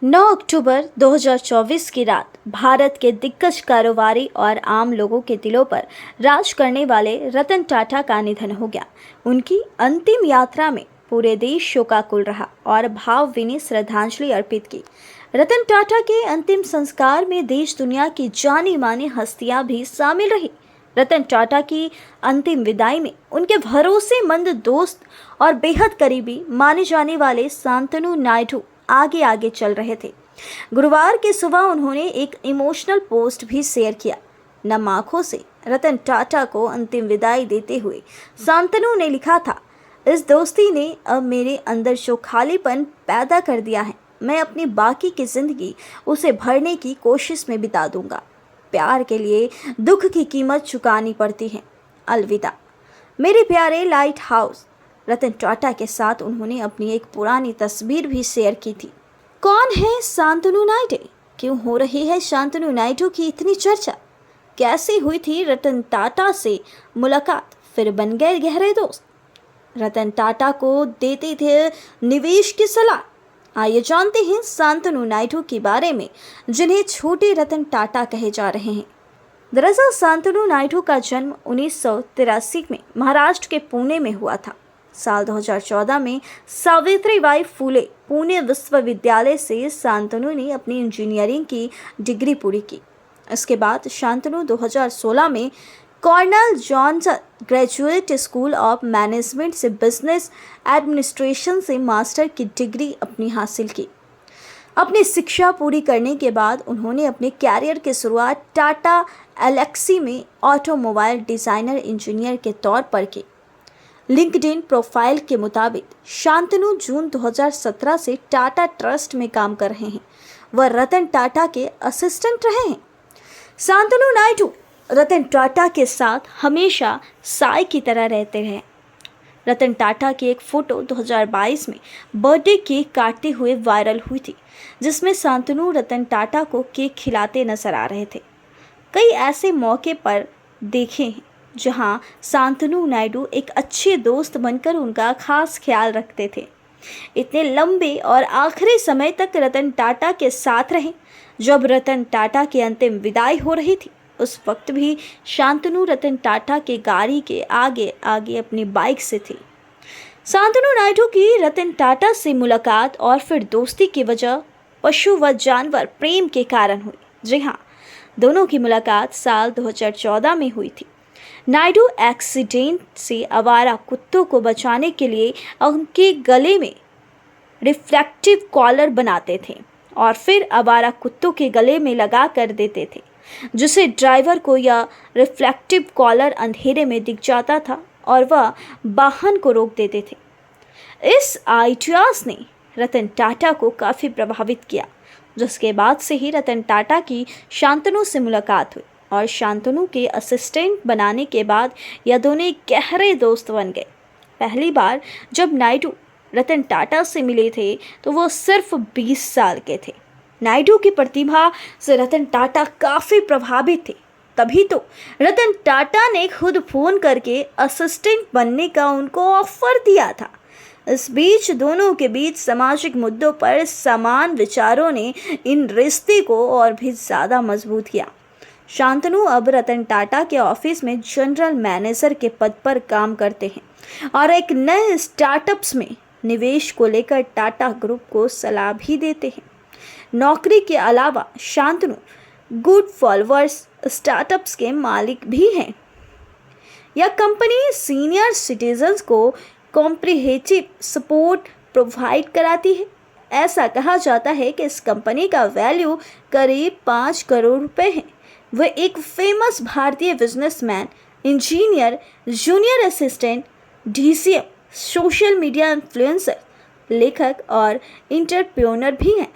9 अक्टूबर 2024 की रात भारत के दिग्गज कारोबारी और आम लोगों के दिलों पर राज करने वाले रतन टाटा का निधन हो गया। उनकी अंतिम यात्रा में पूरे देश शोकाकुल रहा और भावभीनी श्रद्धांजलि अर्पित की। रतन टाटा के अंतिम संस्कार में देश दुनिया की जानी मानी हस्तियां भी शामिल रही। रतन टाटा की अंतिम विदाई में उनके भरोसेमंद दोस्त और बेहद करीबी माने जाने वाले शांतनु नायडू आगे आगे चल रहे थे। गुरुवार की सुबह उन्होंने एक इमोशनल पोस्ट भी शेयर किया। नम आंखों से रतन टाटा को अंतिम विदाई देते हुए शांतनु ने लिखा था, इस दोस्ती ने अब मेरे अंदर जो खालीपन पैदा कर दिया है, मैं अपनी बाकी की जिंदगी उसे भरने की कोशिश में बिता दूंगा। प्यार के लिए दुख की कीमत चुकानी पड़ती है। अलविदा मेरे प्यारे लाइट हाउस। रतन टाटा के साथ उन्होंने अपनी एक पुरानी तस्वीर भी शेयर की थी। कौन है शांतनु नायडू? क्यों हो रही है शांतनु नायडू की इतनी चर्चा? कैसे हुई थी रतन टाटा से मुलाकात? फिर बन गए गहरे दोस्त। रतन टाटा को देते थे निवेश की सलाह। आइए जानते हैं शांतनु नायडू के बारे में, जिन्हें छोटे रतन टाटा कहे जा रहे हैं। दरअसल शांतनु नायडू का जन्म 1983 में महाराष्ट्र के पुणे में हुआ था। साल 2014 में सावित्रीबाई फुले पुणे विश्वविद्यालय से शांतनु ने अपनी इंजीनियरिंग की डिग्री पूरी की। इसके बाद शांतनु 2016 में Cornell Johnson graduate school of management से बिजनेस एडमिनिस्ट्रेशन से मास्टर की डिग्री अपनी हासिल की। अपनी शिक्षा पूरी करने के बाद उन्होंने अपने कैरियर की शुरुआत टाटा एलेक्सी में ऑटोमोबाइल डिज़ाइनर इंजीनियर के तौर पर की। लिंक्डइन प्रोफाइल के मुताबिक शांतनु जून 2017 से टाटा ट्रस्ट में काम कर रहे हैं। वह रतन टाटा के असिस्टेंट रहे हैं। शांतनु नायडू रतन टाटा के साथ हमेशा साई की तरह रहते रहे। रतन टाटा की एक फ़ोटो 2022 में बर्थडे केक काटते हुए वायरल हुई थी, जिसमें शांतनु रतन टाटा को केक खिलाते नजर आ रहे थे। कई ऐसे मौके पर देखे हैं जहां शांतनु नायडू एक अच्छे दोस्त बनकर उनका खास ख्याल रखते थे। इतने लंबे और आखिरी समय तक रतन टाटा के साथ रहे। जब रतन टाटा की अंतिम विदाई हो रही थी, उस वक्त भी शांतनु रतन टाटा के गाड़ी के आगे आगे अपनी बाइक से थी। शांतनु नायडू की रतन टाटा से मुलाकात और फिर दोस्ती की वजह पशु व जानवर प्रेम के कारण हुई। जी हाँ, दोनों की मुलाकात साल 2014 में हुई थी। नायडू एक्सीडेंट से आवारा कुत्तों को बचाने के लिए उनके गले में रिफ्लेक्टिव कॉलर बनाते थे और फिर आवारा कुत्तों के गले में लगा कर देते थे, जिससे ड्राइवर को यह रिफ्लेक्टिव कॉलर अंधेरे में दिख जाता था और वह वाहन को रोक देते थे। इस आइडियाज़ ने रतन टाटा को काफ़ी प्रभावित किया, जिसके बाद से ही रतन टाटा की शांतनु से मुलाकात हुई और शांतनु के असिस्टेंट बनाने के बाद यह दोनों गहरे दोस्त बन गए। पहली बार जब नायडू रतन टाटा से मिले थे तो वो सिर्फ 20 साल के थे। नायडू की प्रतिभा से रतन टाटा काफ़ी प्रभावित थे। तभी तो रतन टाटा ने खुद फ़ोन करके असिस्टेंट बनने का उनको ऑफर दिया था। इस बीच दोनों के बीच सामाजिक मुद्दों पर समान विचारों ने इन रिश्ते को और भी ज़्यादा मजबूत किया। शांतनु अब रतन टाटा के ऑफिस में जनरल मैनेजर के पद पर काम करते हैं और एक नए स्टार्टअप्स में निवेश को लेकर टाटा ग्रुप को सलाह भी देते हैं। नौकरी के अलावा शांतनु गुड फॉलोअर्स स्टार्टअप्स के मालिक भी हैं। यह कंपनी सीनियर सिटीजन्स को कॉम्प्रिहेंसिव सपोर्ट प्रोवाइड कराती है। ऐसा कहा जाता है कि इस कंपनी का वैल्यू करीब 5 करोड़ रुपए है। वह एक फेमस भारतीय businessman, engineer, junior assistant, DCM, social media influencer, लेखक और एंटरप्रेन्योर भी हैं।